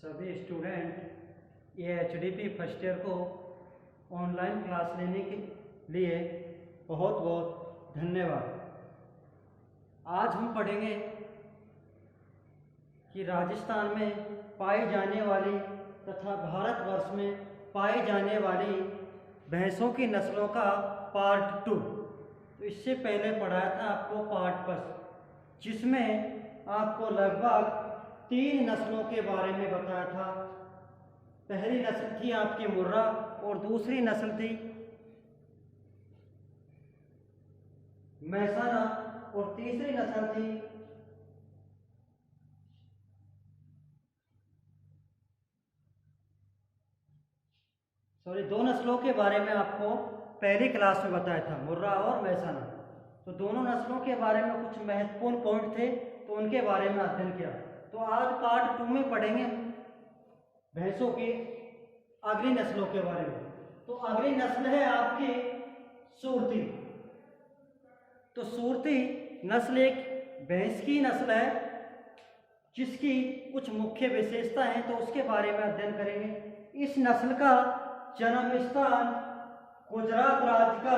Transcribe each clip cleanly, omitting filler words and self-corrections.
सभी स्टूडेंट ये HDP first year को ऑनलाइन क्लास लेने के लिए बहुत बहुत धन्यवाद। आज हम पढ़ेंगे कि राजस्थान में पाई जाने वाली तथा भारतवर्ष में पाई जाने वाली भैंसों की नस्लों का पार्ट 2। तो इससे पहले पढ़ाया था आपको पार्ट 1, जिसमें आपको लगभग 3 नस्लों के बारे में बताया था। पहली नस्ल थी आपकी मुर्रा और दूसरी नस्ल थी मैसाना और तीसरी नस्ल थी दो नस्लों के बारे में आपको पहली क्लास में बताया था, मुर्रा और मैसाना। तो दोनों नस्लों के बारे में कुछ महत्वपूर्ण पॉइंट थे, तो उनके बारे में अध्ययन किया। तो आज पार्ट 2 में पढ़ेंगे भैंसों की अगली नस्लों के बारे में। तो अगली नस्ल है आपकी सूरती। तो सूरती नस्ल एक भैंस की नस्ल है जिसकी कुछ मुख्य विशेषता हैं, तो उसके बारे में अध्ययन करेंगे। इस नस्ल का जन्म स्थान गुजरात राज्य का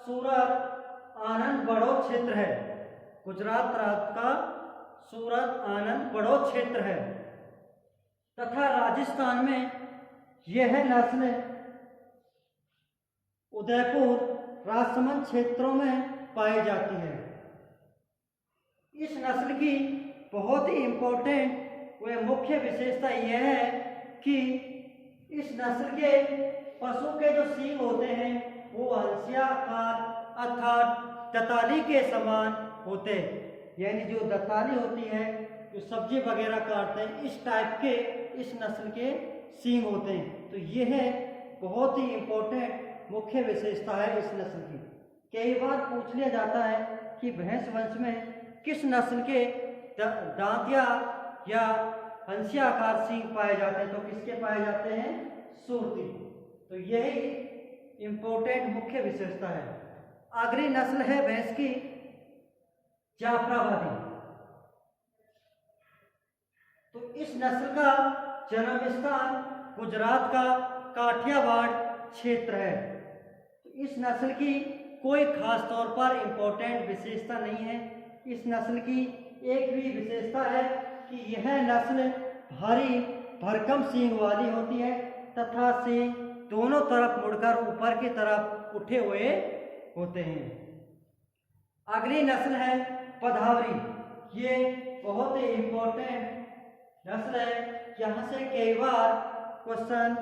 सूरत आनंद बड़ौद क्षेत्र है। गुजरात राज्य का सूरत आनंद बड़ौद क्षेत्र है तथा राजस्थान में यह नस्ल उदयपुर राजसमंद क्षेत्रों में पाई जाती है। इस नस्ल की बहुत ही इम्पोर्टेंट व मुख्य विशेषता यह है कि इस नस्ल के पशु के जो सींग होते हैं वो हंसियाकार अर्थात दताली के समान होते हैं, यानी जो दताली होती है जो सब्जी वगैरह काटते हैं, इस टाइप के इस नस्ल के सींग होते हैं। तो यह बहुत ही इम्पोर्टेंट मुख्य विशेषता है इस नस्ल की। कई बार पूछ लिया जाता है कि भैंस वंश में किस नस्ल के दांतिया या हंसियाकार सींग पाए जाते हैं, तो किसके पाए जाते हैं? सूरती। तो यही इम्पोर्टेंट मुख्य विशेषता है। अगली नस्ल है भैंस की जाफराबादी। तो इस नस्ल का जन्म स्थान गुजरात का काठियावाड़ क्षेत्र है। तो इस नस्ल की कोई खास तौर पर इम्पोर्टेंट विशेषता नहीं है। इस नस्ल की एक भी विशेषता है कि यह नस्ल भारी भरकम सींग वाली होती है तथा सींग दोनों तरफ मुड़कर ऊपर की तरफ उठे हुए होते हैं। अगली नस्ल है पधावरी। ये बहुत ही इम्पोर्टेंट नस्ल है, यहाँ से कई बार क्वेश्चन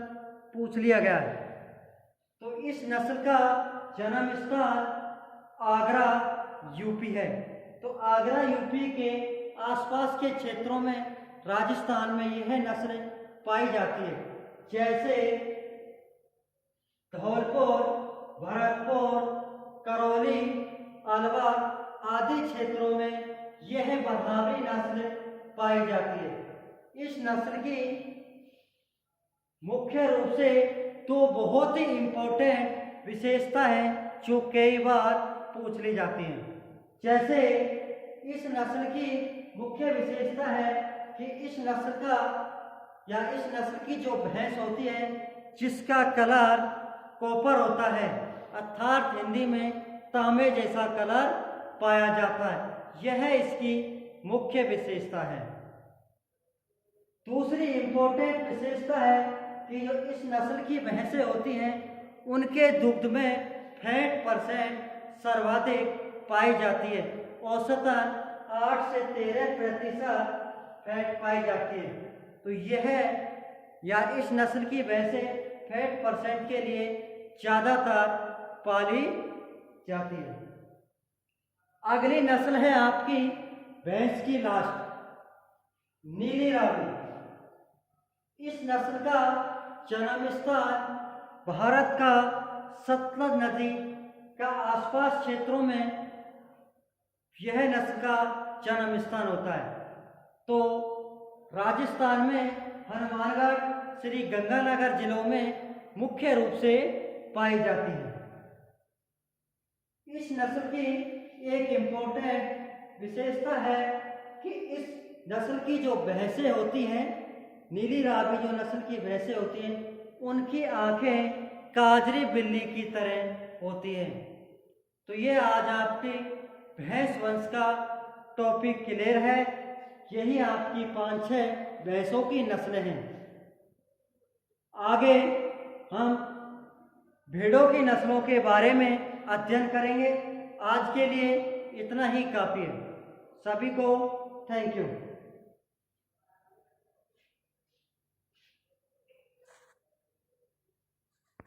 पूछ लिया गया है। तो इस नस्ल का जन्म स्थान आगरा यूपी है। तो आगरा यूपी के आसपास के क्षेत्रों में राजस्थान में यह नस्ल पाई जाती है, जैसे धौलपुर, भरतपुर, करौली, अलवर आदि क्षेत्रों में यह पधावरी नस्ल पाई जाती है। इस नस्ल की मुख्य रूप से दो बहुत ही इम्पोर्टेंट विशेषता है जो कई बार पूछ ली जाती हैं। जैसे इस नस्ल की मुख्य विशेषता है कि इस नस्ल का या इस नस्ल की जो भैंस होती है जिसका कलर कॉपर होता है, अर्थात हिंदी में तांबे जैसा कलर पाया जाता है, यह इसकी मुख्य विशेषता है। दूसरी इम्पोर्टेंट विशेषता है कि जो इस नस्ल की भैंसें होती हैं उनके दुग्ध में फैट % सर्वाधिक पाई जाती है। औसतन 8 से 13% फैट पाई जाती है। तो यह या इस नस्ल की भैंसें फैट % के लिए ज़्यादातर पाली जाती है। अगली नस्ल है आपकी भैंस की लास्ट, नीली रावी। इस नस्ल का जन्म स्थान भारत का सतलज नदी का आसपास क्षेत्रों में यह नस्ल का जन्म स्थान होता है। तो राजस्थान में हनुमानगढ़, श्री गंगानगर जिलों में मुख्य रूप से पाई जाती है। इस नस्ल की एक इम्पोर्टेंट विशेषता है कि इस नस्ल की जो भैंसें होती हैं नीली रावी जो नस्ल की भैंसें होती हैं उनकी आंखें काजरी बिल्ली की तरह होती हैं। तो ये आज आपके भैंस वंश का टॉपिक क्लियर है। यही आपकी 5-6 भैंसों की नस्लें हैं। आगे हम भेड़ों की नस्लों के बारे में अध्ययन करेंगे। आज के लिए इतना ही काफ़ी है। सभी को थैंक यू।